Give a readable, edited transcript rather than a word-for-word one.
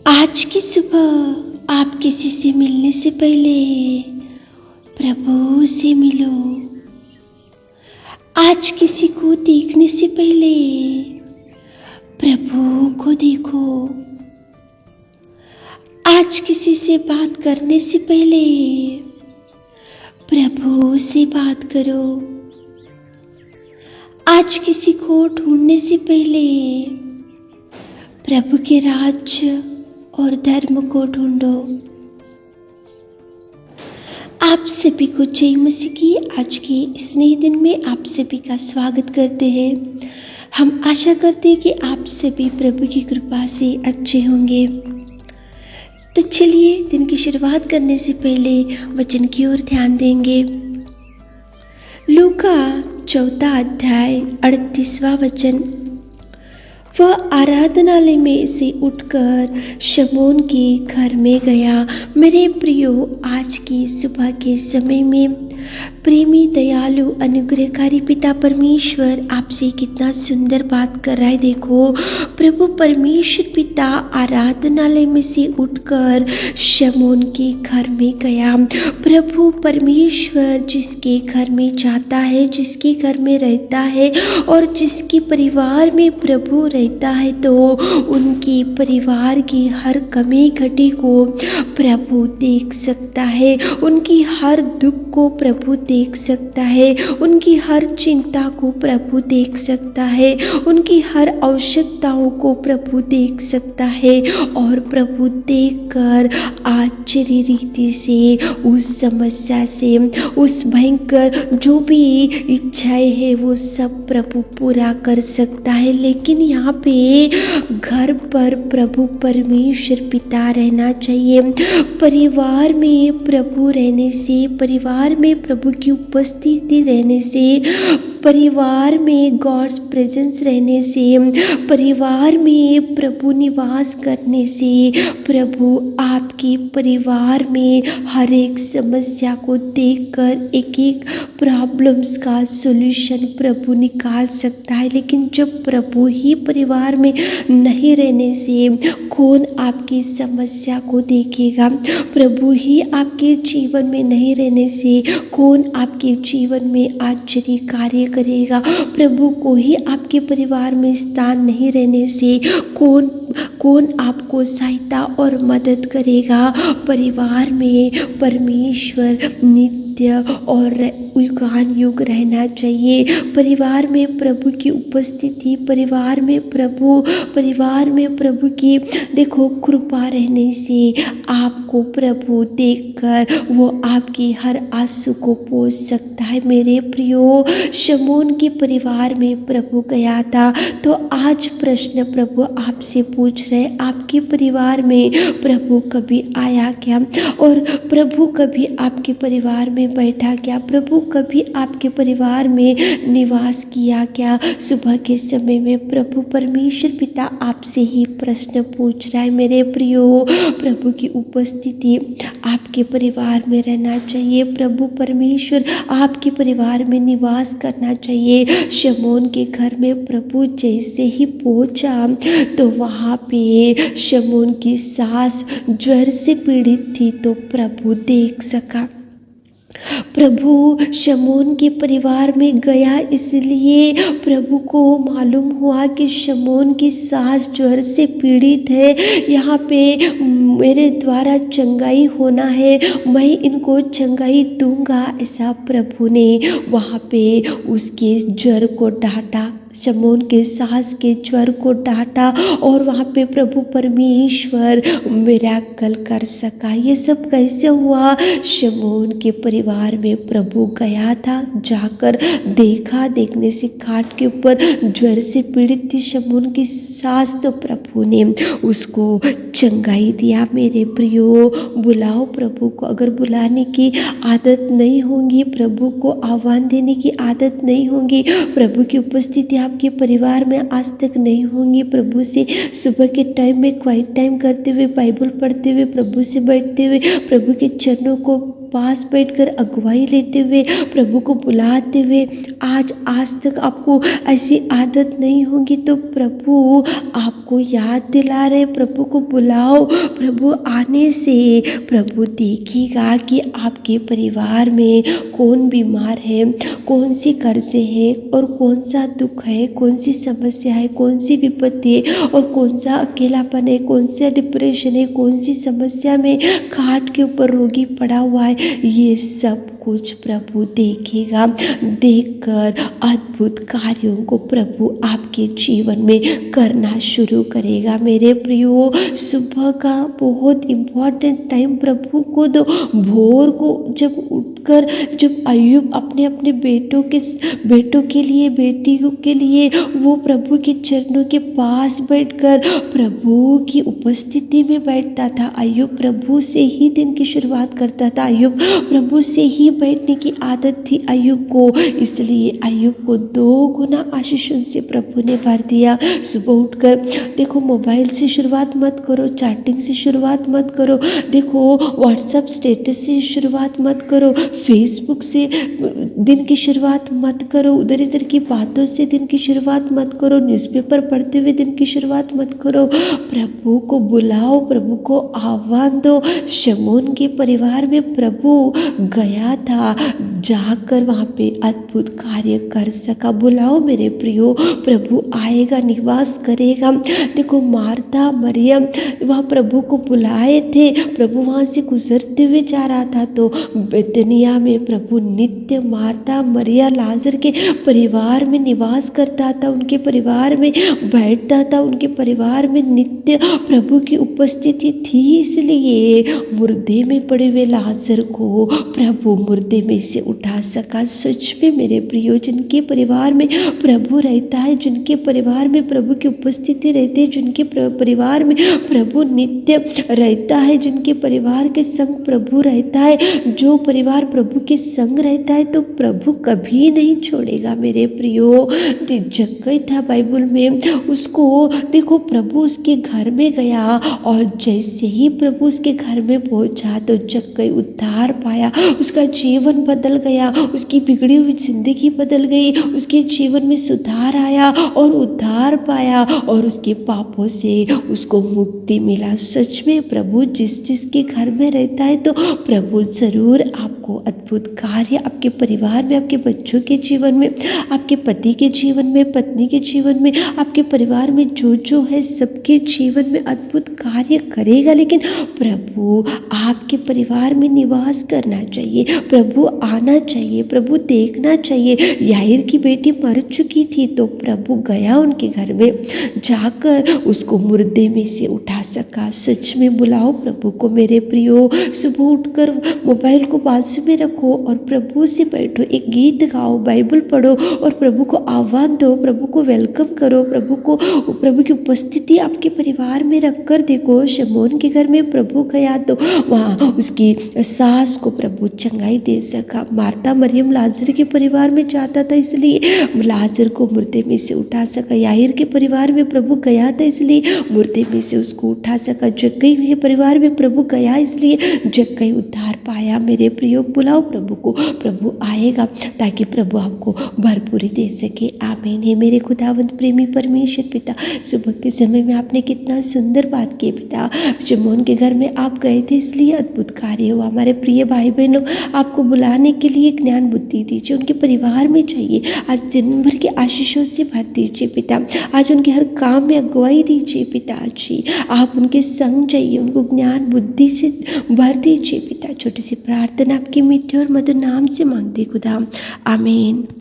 आज की सुबह आप किसी से मिलने से पहले प्रभु से मिलो। आज किसी को देखने से पहले प्रभु को देखो। आज किसी से बात करने से पहले प्रभु से बात करो। आज किसी को ढूंढने से पहले प्रभु के राज्य और धर्म को ढूंढो। आप सभी को जय मसीह की आज के इस नए दिन में आप सभी का स्वागत करते हैं। हम आशा करते हैं कि आप सभी प्रभु की कृपा से अच्छे होंगे। तो चलिए दिन की शुरुआत करने से पहले वचन की ओर ध्यान देंगे। लूका 4 अध्याय 38वां वचन। वह आराधनालय में से उठकर शमौन के घर में गया। मेरे प्रियो, आज की सुबह के समय में प्रेमी दयालु अनुग्रहकारी पिता परमेश्वर आपसे कितना सुंदर बात कर रहा है। देखो, प्रभु परमेश्वर पिता आराधनालय में से उठकर शमौन के घर में गया। प्रभु परमेश्वर जिसके घर में जाता है, जिसके घर में रहता है और जिसके परिवार में प्रभु रहता है, तो उनके परिवार की हर कमी घटी को प्रभु देख सकता है। उनकी हर दुख को प्रभु देख सकता है। उनकी हर चिंता को प्रभु देख सकता है। उनकी हर आवश्यकताओं को प्रभु देख सकता है। और प्रभु देखकर आश्चर्य रीति से उस समस्या से, उस भयंकर जो भी इच्छाएं है, वो सब प्रभु पूरा कर सकता है। लेकिन यहाँ पे घर पर प्रभु परमेश्वर पिता रहना चाहिए। परिवार में प्रभु रहने से, परिवार में प्रभु की उपस्थिति रहने से, परिवार में गॉड्स प्रेजेंस रहने से, परिवार में प्रभु निवास करने से प्रभु आपके परिवार में हर एक समस्या को देखकर एक एक प्रॉब्लम्स का सॉल्यूशन प्रभु निकाल सकता है। लेकिन जब प्रभु ही परिवार में नहीं रहने से कौन आपकी समस्या को देखेगा? प्रभु ही आपके जीवन में नहीं रहने से कौन आपके जीवन में आश्चर्य कार्य करेगा? प्रभु को ही आपके परिवार में स्थान नहीं रहने से कौन आपको सहायता और मदद करेगा? परिवार में परमेश्वर नित्य और युगान युग रहना चाहिए। परिवार में प्रभु की उपस्थिति, परिवार में प्रभु की देखो कृपा रहने से आपको प्रभु देखकर वो आपकी हर आंसू को पोंछ सकता है। मेरे प्रियो, शमौन के परिवार में प्रभु गया था। तो आज प्रश्न प्रभु आपसे पूछ रहे, आपके परिवार में प्रभु कभी आया क्या? और प्रभु कभी आपके परिवार में बैठा क्या? प्रभु कभी आपके परिवार में निवास किया क्या? सुबह के समय में प्रभु परमेश्वर पिता आपसे ही प्रश्न पूछ रहा है। मेरे प्रियो, प्रभु की उपस्थिति आपके परिवार में रहना चाहिए। प्रभु परमेश्वर आपके परिवार में निवास करना चाहिए। शमौन के घर में प्रभु जैसे ही पहुंचा तो वहाँ पे शमौन की सास ज्वर से पीड़ित थी, तो प्रभु देख सका। प्रभु शमौन के परिवार में गया, इसलिए प्रभु को मालूम हुआ कि शमौन की सास ज्वर से पीड़ित है। यहाँ पे मेरे द्वारा चंगाई होना है, मैं इनको चंगाई दूंगा। ऐसा प्रभु ने वहाँ पे उसके ज्वर को डांटा, शमौन के सास के ज्वर को डांटा और वहाँ पे प्रभु परमेश्वर मिरेकल कर सका। ये सब कैसे हुआ? शमौन के परिवार में प्रभु गया था, जाकर देखा। देखने से खाट के ऊपर ज्वर से पीड़ित थी शमौन की सास, तो प्रभु ने उसको चंगाई दिया। मेरे प्रियो, बुलाओ प्रभु को। अगर बुलाने की आदत नहीं होगी, प्रभु को आह्वान देने की आदत नहीं होगी, प्रभु की उपस्थिति आपके परिवार में आज तक नहीं होंगी। प्रभु से सुबह के टाइम में क्वाइट टाइम करते हुए, बाइबल पढ़ते हुए, प्रभु से बैठते हुए, प्रभु के चरणों को पास बैठकर अगुवाई लेते हुए, प्रभु को बुलाते हुए आज तक आपको ऐसी आदत नहीं होगी, तो प्रभु आपको याद दिला रहे, प्रभु को बुलाओ। प्रभु आने से प्रभु देखेगा कि आपके परिवार में कौन बीमार है, कौन सी कर्जे है और कौन सा दुख है, कौन सी समस्या है, कौन सी विपत्ति है और कौन सा अकेलापन है, कौन सा डिप्रेशन है, कौन सी समस्या में खाट के ऊपर रोगी पड़ा हुआ है। ये सब कुछ प्रभु देखेगा। देखकर अद्भुत कार्यों को प्रभु आपके जीवन में करना शुरू करेगा। मेरे प्रियो, सुबह का बहुत इम्पोर्टेंट टाइम प्रभु को दो। भोर को जब उठकर जब अय्यूब अपने अपने बेटों के लिए, बेटियों के लिए वो प्रभु के चरणों के पास बैठकर प्रभु की उपस्थिति में बैठता था। अय्यूब प्रभु से ही दिन की शुरुआत करता था। अय्यूब प्रभु से ही बैठने की आदत थी अय्यूब को, इसलिए अय्यूब को 2 गुना आशीषों से प्रभु ने भर दिया। सुबह उठकर देखो, मोबाइल से शुरुआत मत करो, चैटिंग से शुरुआत मत करो, देखो व्हाट्सएप स्टेटस से शुरुआत मत करो, फेसबुक से दिन की शुरुआत मत करो, उधर इधर की बातों से दिन की शुरुआत मत करो, न्यूज़पेपर पढ़ते हुए दिन की शुरुआत मत करो। प्रभु को बुलाओ, प्रभु को आह्वान दो। शमून के परिवार में प्रभु गया था, जाकर वहाँ पे अद्भुत कार्य कर सका। बुलाओ मेरे प्रियो, प्रभु आएगा, निवास करेगा। देखो मार्था मरियम वहाँ प्रभु को बुलाए थे, प्रभु वहाँ से गुजरते हुए जा रहा था, तो बेतनिया में प्रभु नित्य मार्था मरिया लाजर के परिवार में निवास करता था, उनके परिवार में बैठता था, उनके परिवार में नित्य प्रभु की उपस्थिति थी। इसलिए मुर्दे में पड़े हुए लाजर को प्रभु मुर्दे में से उठा सका। सच में मेरे प्रियो, जिनके परिवार में प्रभु रहता है, जिनके परिवार में प्रभु की उपस्थिति रहती है, जिनके परिवार में प्रभु नित्य रहता है, जिनके परिवार के संग प्रभु रहता है, जो परिवार प्रभु के संग रहता है, तो प्रभु कभी नहीं छोड़ेगा। मेरे प्रियो, जक्कई था बाइबल में, उसको देखो प्रभु उसके घर में गया और जैसे ही प्रभु उसके घर में पहुंचा तो जक्कई उद्धार पाया, उसका जीवन बदल गया, उसकी बिगड़ी हुई जिंदगी बदल गई, उसके जीवन में सुधार आया और उद्धार पाया और उसके पापों से उसको मुक्ति मिला। सच में प्रभु जिसके घर में रहता है, तो प्रभु जरूर आपको अद्भुत कार्य आपके परिवार में, आपके बच्चों के जीवन में, आपके पति के जीवन में, पत्नी के जीवन में, आपके परिवार में जो है सबके जीवन में अद्भुत कार्य करेगा। लेकिन प्रभु आपके परिवार में निवास करना चाहिए, प्रभु आना चाहिए, प्रभु देखना चाहिए। याईर की बेटी मर चुकी थी, तो प्रभु गया उनके घर में, जाकर उसको मुर्दे में से उठा सका। सच में बुलाओ प्रभु को मेरे प्रियो। सुबह उठकर मोबाइल को बाजू में रखो और प्रभु से बैठो, एक गीत गाओ, बाइबल पढ़ो और प्रभु को आह्वान दो, प्रभु को वेलकम करो, प्रभु की उपस्थिति आपके परिवार में रखकर देखो। शमून के घर में प्रभु गया तो वहाँ उसकी सास को प्रभु चंगाई दे सका। मार्था मरियम लाजर के परिवार में जाता था, इसलिए लाजर को मुर्दे में से उठा सका। याईर के परिवार में प्रभु गया था, इसलिए मुर्दे में से उसको उठा सका। जक्कई के परिवार में प्रभु गया, इसलिए जक्कई उद्धार पाया। मेरे प्रियो, बुलाओ प्रभु को, प्रभु आएगा ताकि प्रभु आपको भरपूरी दे सके। आमीन। हे मेरे खुदावंत प्रेमी परमेश्वर पिता, सुबह के समय में आपने कितना सुंदर बात की पिता। शमून के घर में आप गए थे, इसलिए अद्भुत कार्य हुआ। हमारे प्रिय भाई बहन लोग आपको बुलाने के लिए ज्ञान बुद्धि दीजिए, उनके परिवार में चाहिए। आज दिन भर के आशीषों से भर दीजिए पिता। आज उनके हर काम में अगुवाई दीजिए पिताजी। आप उनके संग चाहिए, उनको ज्ञान बुद्धि से भर दीजिए पिता। छोटी सी प्रार्थना आपके मीठे और मधुर नाम से मांगते खुदा, आमीन।